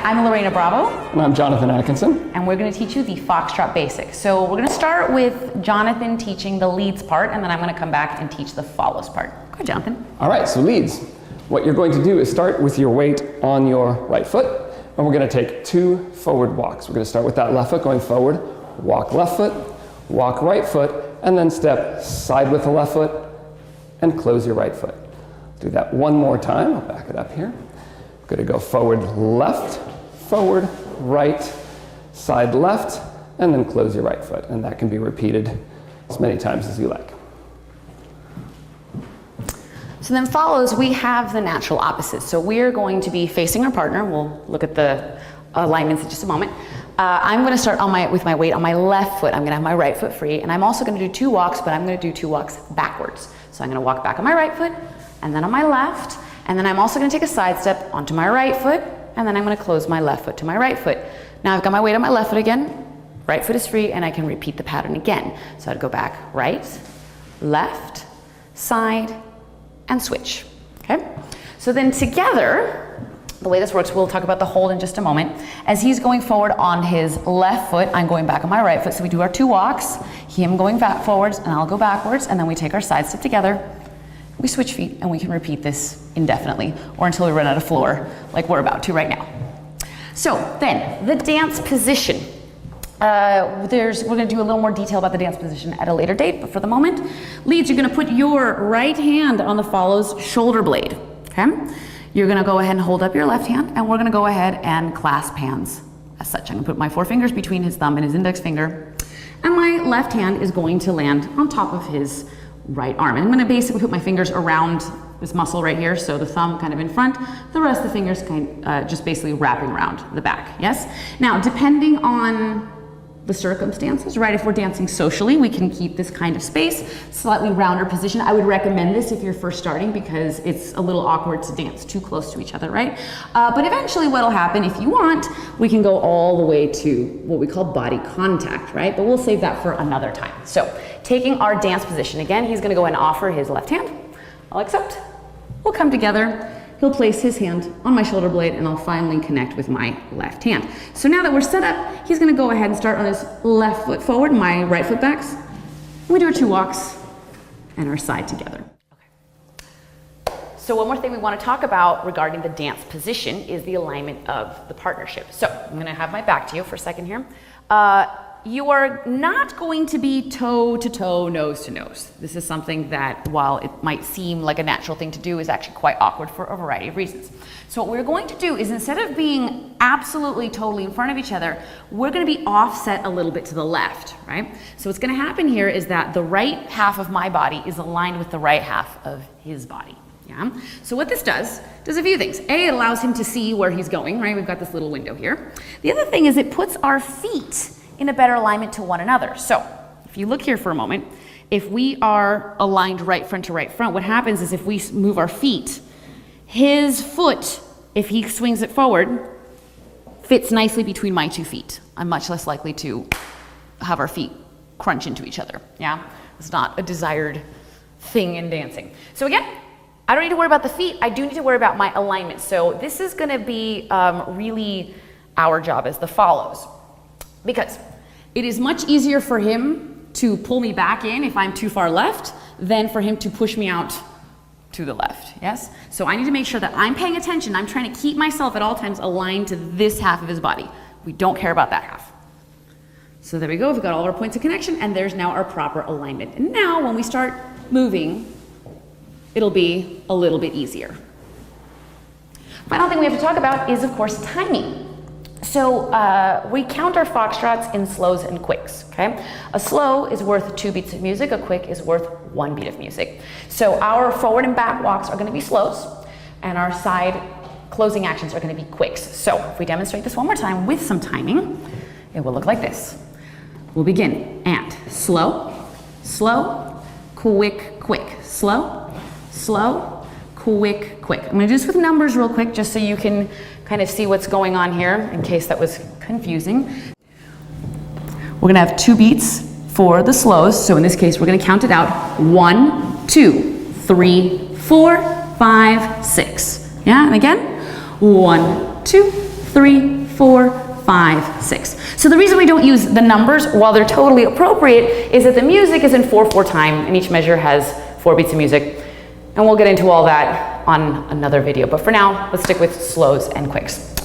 I'm Lorena Bravo. And I'm Jonathan Atkinson. And we're going to teach you the Foxtrot Basic. So we're going to start with Jonathan teaching the leads part, and then I'm going to come back and teach the follows part. Go ahead, Jonathan. All right, so leads. What you're going to do is start with your weight on your right foot, and we're going to take 2 forward walks. We're going to start with that left foot going forward, walk left foot, walk right foot, and then step side with the left foot and close your right foot. Do that one more time. I'll back it up here. We're going to go forward left, forward right, side left, and then close your right foot. And that can be repeated as many times as you like. So then follows, we have the natural opposites. So we're going to be facing our partner. We'll look at the alignments in just a moment. I'm going to start with my weight on my left foot. I'm going to have my right foot free, and I'm also going to do 2 walks, but I'm going to do 2 walks backwards. So I'm going to walk back on my right foot, and then on my left, and then I'm also going to take a side step onto my right foot, and then I'm going to close my left foot to my right foot. Now I've got my weight on my left foot again, right foot is free, and I can repeat the pattern again. So I'd go back right, left, side, and switch, okay? So then together, the way this works, we'll talk about the hold in just a moment. As he's going forward on his left foot, I'm going back on my right foot. So we do our 2 walks, him going back forwards, and I'll go backwards, and then we take our side step together. We switch feet, and we can repeat this indefinitely, or until we run out of floor, like we're about to right now. So then, the dance position. We're going to do a little more detail about the dance position at a later date, but for the moment, leads, you're going to put your right hand on the follows shoulder blade, okay? You're going to go ahead and hold up your left hand, and we're going to go ahead and clasp hands as such. I'm going to put my 4 fingers between his thumb and his index finger, and my left hand is going to land on top of his right arm. And I'm going to basically put my fingers around this muscle right here, so the thumb kind of in front, the rest of the fingers just basically wrapping around the back, yes? Now, depending on the circumstances, right? If we're dancing socially, we can keep this kind of space, slightly rounder position. I would recommend this if you're first starting because it's a little awkward to dance too close to each other, right? But eventually what'll happen, if you want, we can go all the way to what we call body contact, right? But we'll save that for another time. So taking our dance position, again, he's gonna go and offer his left hand. I'll accept, we'll come together. He'll place his hand on my shoulder blade, and I'll finally connect with my left hand. So now that we're set up, he's gonna go ahead and start on his left foot forward, my right foot backs. We do our 2 walks and our side together. Okay. So one more thing we wanna talk about regarding the dance position is the alignment of the partnership. So I'm gonna have my back to you for a second here. You are not going to be toe to toe, nose to nose. This is something that, while it might seem like a natural thing to do, is actually quite awkward for a variety of reasons. So what we're going to do is, instead of being absolutely totally in front of each other, we're going to be offset a little bit to the left, right? So what's going to happen here is that the right half of my body is aligned with the right half of his body. Yeah. So what this does a few things. A, it allows him to see where he's going, right? We've got this little window here. The other thing is it puts our feet in a better alignment to one another. So if you look here for a moment, if we are aligned right front to right front, what happens is if we move our feet, his foot, if he swings it forward, fits nicely between my 2 feet. I'm much less likely to have our feet crunch into each other, yeah? It's not a desired thing in dancing. So again, I don't need to worry about the feet, I do need to worry about my alignment. So this is gonna be really our job as the follows. Because it is much easier for him to pull me back in if I'm too far left than for him to push me out to the left, yes? So I need to make sure that I'm paying attention. I'm trying to keep myself at all times aligned to this half of his body. We don't care about that half. So there we go, we've got all our points of connection, and there's now our proper alignment. And now when we start moving, it'll be a little bit easier. Final thing we have to talk about is, of course, timing. So we count our foxtrots in slows and quicks, okay? A slow is worth 2 beats of music, a quick is worth 1 beat of music. So our forward and back walks are gonna be slows, and our side closing actions are gonna be quicks. So if we demonstrate this one more time with some timing, it will look like this. We'll begin, and slow, slow, quick, quick, slow, slow, quick, quick. I'm gonna do this with numbers real quick just so you can kind of see what's going on here in case that was confusing. We're gonna have 2 beats for the slows. So in this case, we're gonna count it out. 1, 2, 3, 4, 5, 6. Yeah, and again, 1, 2, 3, 4, 5, 6. So the reason we don't use the numbers, while they're totally appropriate, is that the music is in 4/4 time, and each measure has 4 beats of music. And we'll get into all that on another video. But for now, let's stick with slows and quicks.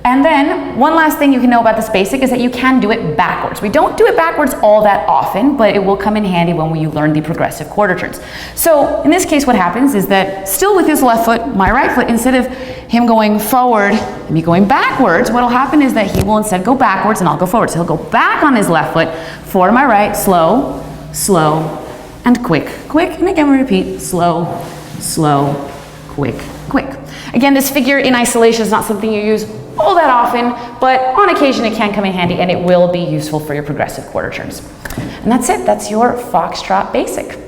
And then one last thing you can know about this basic is that you can do it backwards. We don't do it backwards all that often, but it will come in handy when you learn the progressive quarter turns. So in this case, what happens is that still with his left foot, my right foot, instead of him going forward and me going backwards, what will happen is that he will instead go backwards and I'll go forward. So he'll go back on his left foot, forward to my right, slow, slow, and quick, quick. And again, we repeat, slow, slow, quick, quick. Again, this figure in isolation is not something you use all that often, but on occasion it can come in handy and it will be useful for your progressive quarter turns. And that's it, that's your Foxtrot Basic.